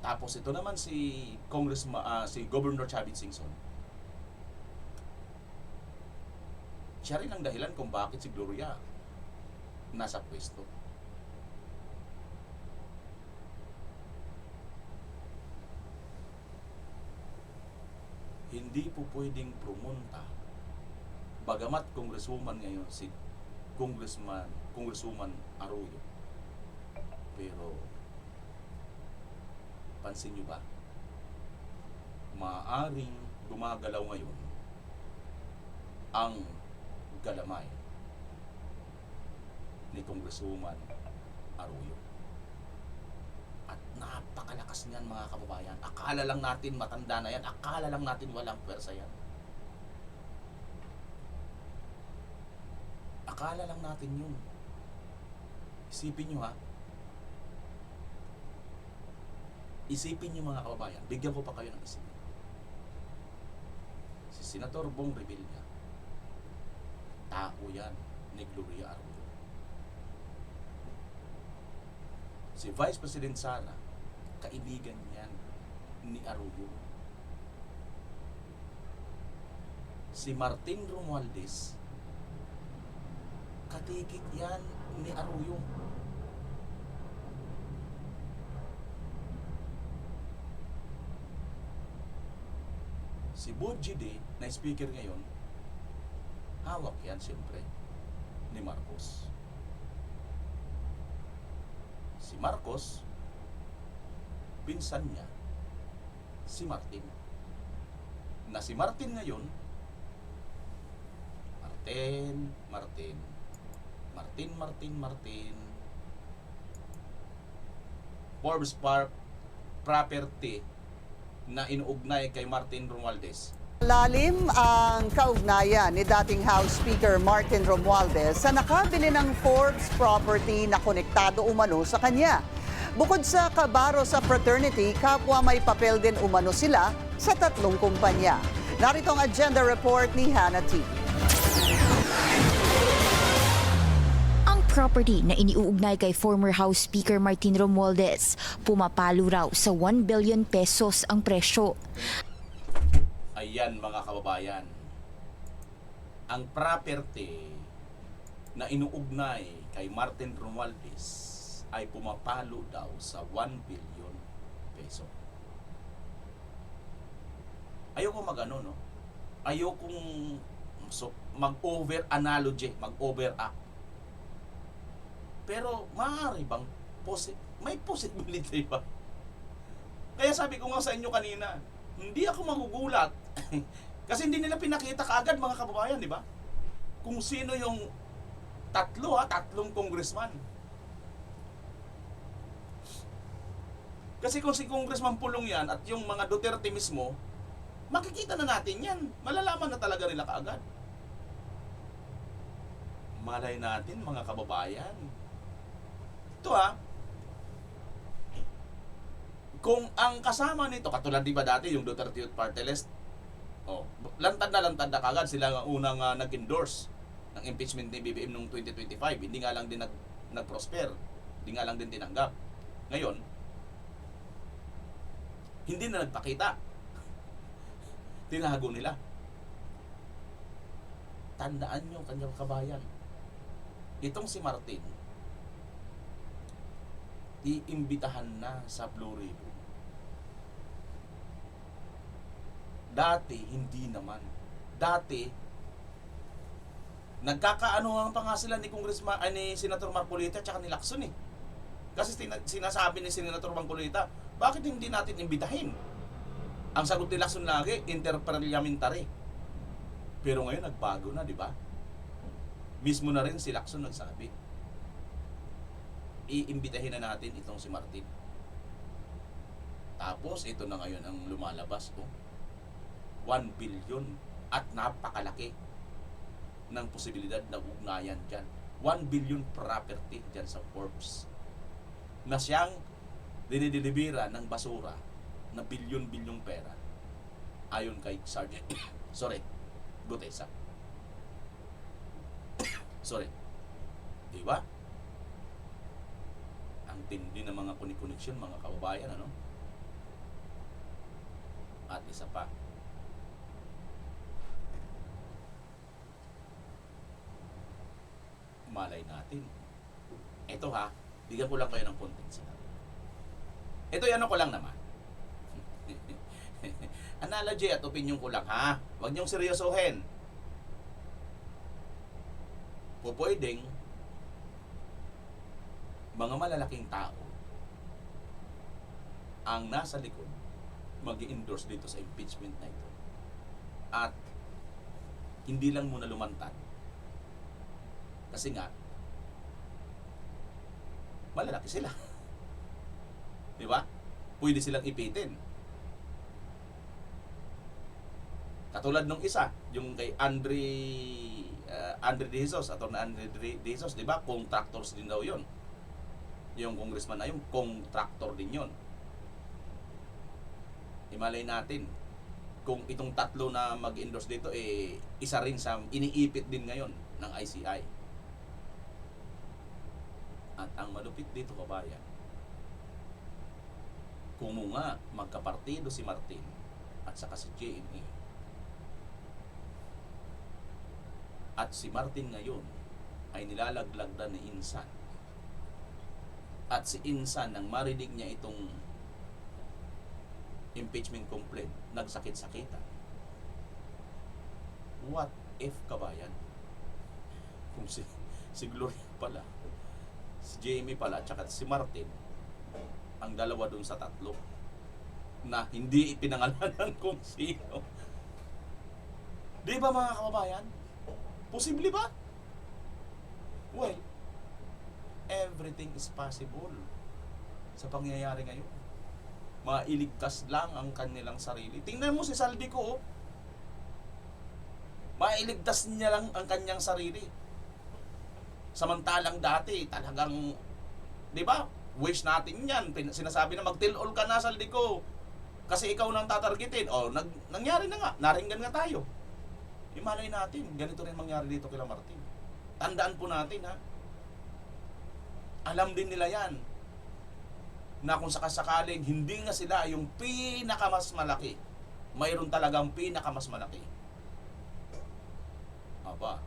Tapos ito naman si si Governor Chavit Singson. Siya rin ang dahilan kung bakit si Gloria nasa pwesto. Hindi po pwedeng pumunta, bagamat congresswoman ngayon si Congresswoman Arroyo. Pero pansin nyo ba, maaaring gumagalaw ngayon ang galamay ni Congresswoman Arroyo. At napakalakas niyan, mga kababayan. Akala lang natin matanda na yan. Akala lang natin walang pwersa yan. Akala lang natin yun. Isipin nyo, ha. Isipin nyo, mga kababayan. Bigyan ko pa kayo ng isip. Si Senator Bong Revilla, tao yan ni Gloria Arroyo. Si Vice President Sara, kaibigan yan ni Arroyo. Si Martin Romualdez, katikit yan ni Arroyo. Si Bojide, na speaker ngayon, hawak yan siyempre ni Marcos. Si Marcos, pinsan niya, si Martin. Na si Martin ngayon, Martin, Forbes Park property na inuugnay kay Martin Romualdez. Lalim ang kaugnayan ni dating House Speaker Martin Romualdez sa nakabili ng Forbes property na konektado umano sa kanya. Bukod sa kabaro sa fraternity, kapwa may papel din umano sila sa tatlong kumpanya. Narito ang agenda report ni Hannah T. Ang property na iniuugnay kay former House Speaker Martin Romualdez, pumapalo raw sa 1 billion pesos ang presyo. Ayan mga kababayan, ang property na inuugnay kay Martin Romualdez ay pumapalo daw sa 1 billion peso. Ayoko mag-ano, no? Ayokong mag-over analogy, mag-over act. Pero maaari bang may possibility ba? Kaya sabi ko nga sa inyo kanina, hindi ako magugulat. Kasi hindi nila pinakita kaagad mga kababayan, di ba? Kung sino yung tatlong congressman. Kasi kung si Congressman Pulong yan at yung mga Duterte mismo, makikita na natin yan. Malalaman na talaga nila kaagad. Malay natin mga kababayan. Ito kung ang kasama nito, katulad di ba dati yung Duterte Youth Party List, lantad na kagad sila ang unang nag-endorse ng impeachment ni BBM noong 2025. Hindi nga lang din nag-prosper. Hindi nga lang din tinanggap. Ngayon, hindi na nagpakita. Tinago nila. Tandaan nyo, kanyang kabayan. Itong si Martin, iimbitahan na sa Blue Ribbon. Dati, hindi naman. Dati, nagkakaanohan pa nga sila ni Senator Marcolita at ni Lacson eh. Kasi sinasabi ni Senator Marcolita, bakit hindi natin imbitahin? Ang sagot ni Lacson lagi, interparliamentary. Pero ngayon nagbago na, di ba? Mismo na rin si Lacson nagsabi, iimbitahin na natin itong si Martin. Tapos ito na ngayon ang lumalabas ko. 1 billion at napakalaki ng posibilidad na ugnayan dyan. 1 billion property dyan sa Forbes na siyang dinidilibira ng basura na bilyon-bilyong pera ayon kay Sergeant Gutesa. Diba? Ang tindi ng mga connection mga kababayan, ano? At isa pa, malay natin. Ito bigyan ko lang kayo ng konting sinabi. Ito ko lang naman. Analogy at opinion ko lang Huwag niyong seryosohin. Pwedeng mga malalaking tao ang nasa likod mag-i-endorse dito sa impeachment na ito. At hindi lang muna lumantad. Kasi nga, malalaki sila. Di ba? Pwede silang ipitin. Katulad nung isa, yung kay Andre De Jesus, Atty. Andre De Jesus, di ba? Contractors din daw yun. Yung congressman na yun, contractor din yun. Imalay natin, kung itong tatlo na mag-endorse dito, isa rin sa iniipit din ngayon ng ICI. At ang malupit dito, kabayan, kung nga magkapartido si Martin at saka si JME, at si Martin ngayon ay nilalaglag na ni Insan, at si Insan nang marinig niya itong impeachment complaint, nagsakit-sakitan. What if, kabayan, kung si Gloria pala, si Jamie pala, at saka si Martin, ang dalawa dun sa tatlo na hindi ipinangalanan kung sino. Di ba mga kababayan? Posible ba? Well, everything is possible sa pangyayari ngayon. Mailigtas lang ang kanilang sarili. Tingnan mo si Saldico, mailigtas niya lang ang kanyang sarili. Samantalang dati talagang, di ba, wish natin yan. Sinasabi na mag-till-all ka na, Saldi ko. Kasi ikaw nang tatargetin. O, nangyari na nga. Naringgan nga tayo. Imalay natin, ganito rin mangyari dito kila Martin. Tandaan po natin, ha. Alam din nila yan na kung sakasakaling hindi nga sila yung pinakamas malaki, mayroon talagang pinakamas malaki. Aba.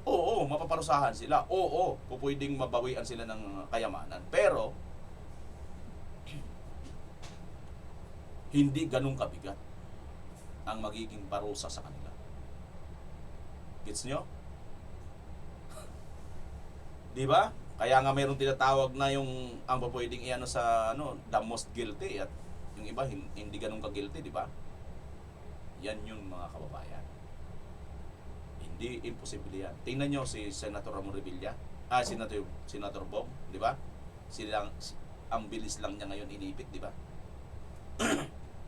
Oo, mapaparusahan sila. Oo, pupwedeng mabawian sila ng kayamanan. Pero, hindi ganun kabigat ang magiging parusa sa kanila. Gets nyo? Di ba? Kaya nga mayroong tinatawag na yung ang pwedeng iano sa the most guilty at yung iba hindi ganun ka-guilty, di ba? Yan yun mga kababayan. Hindi imposible yan. Tingnan nyo si Senator Ramon Revilla, Senator Bong, di ba? Ang bilis lang niya ngayon inipit, di ba?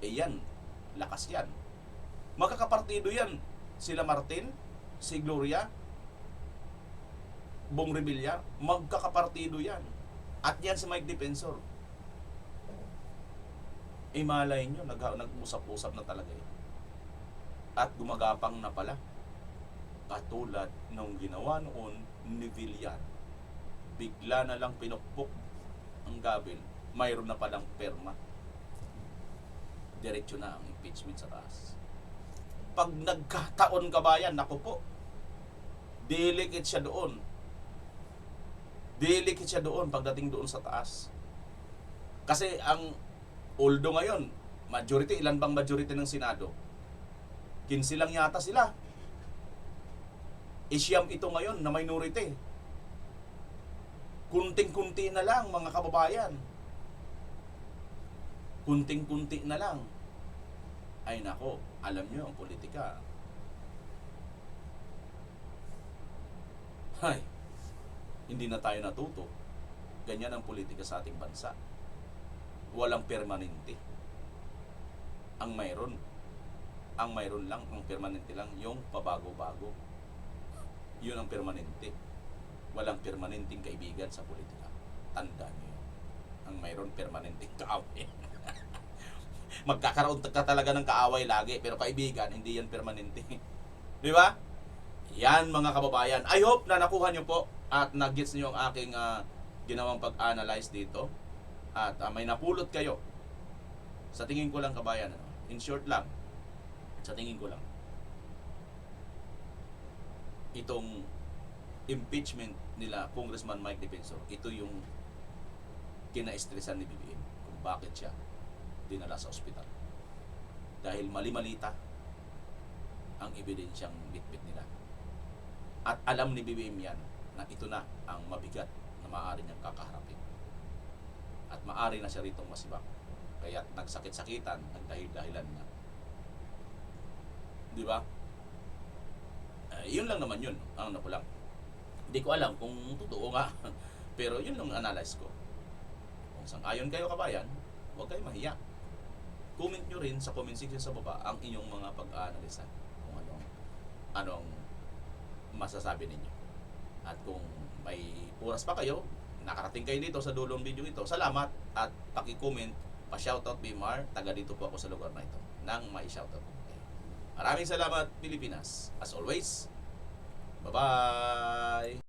Eh yan, lakas yan. Magkakapartido yan. Sila Martin, si Gloria, Bong Revilla, magkakapartido yan. At yan si Mike Defensor. Malay nyo, nag-usap-usap na talaga yan. At gumagapang na pala. Katulad nung ginawa noon ni Villar. Bigla na lang pinukpok ang gabil, mayroon na palang perma. Diretso na ang impeachment sa taas. Pag nagkataon kabayan, naku po, delicate siya doon. Delicate siya doon pagdating doon sa taas. Kasi although ngayon, majority, ilan bang majority ng Senado? 15 lang yata sila. Siyam ito ngayon na minority. Kunting-kunti na lang mga kababayan. Kunting-kunti na lang. Ay nako, alam nyo ang politika. Hay, hindi na tayo natuto. Ganyan ang politika sa ating bansa. Walang permanente. Ang mayroon lang, ang permanente lang, yung pabago-bago. Yun ang permanente. Walang permanenteng kaibigan sa politika. Tandaan nyo yun. Ang mayroon permanenteng kaaway. Magkakaroon ka talaga ng kaaway lagi, pero kaibigan, hindi yan permanente. Di ba? Yan mga kababayan. I hope na nakuha nyo po at nag-gets nyo ang aking ginawang pag-analyze dito. At may napulot kayo. Sa tingin ko lang kabayan, in short lang, sa tingin ko lang, itong impeachment nila Congressman Mike Defensor, ito yung kinaestresan ni BBM kung bakit siya dinala sa ospital. Dahil mali-malita ang ebidensyang bitbit nila. At alam ni BBM yan na ito na ang mabigat na maaari niyang kakaharapin. At maaari na siya ritong masibak. Kaya nagsakit-sakitan, nagdahil-dahilan na. Di ba? Yun lang naman yun. Ang nakulang. Hindi ko alam kung totoo nga. Pero yun lang analyze ko. Kung sang-ayon kayo kabayan, huwag kayo mahiya. Comment nyo rin sa comment section sa baba ang inyong mga pag-aanalisa. Kung anong masasabi ninyo. At kung may oras pa kayo, nakarating kayo dito sa dulong video ito, salamat at paki-comment, pa-shoutout BMR, taga dito po ako sa lugar na ito nang mai-shoutout. Maraming salamat Pilipinas. As always, bye-bye!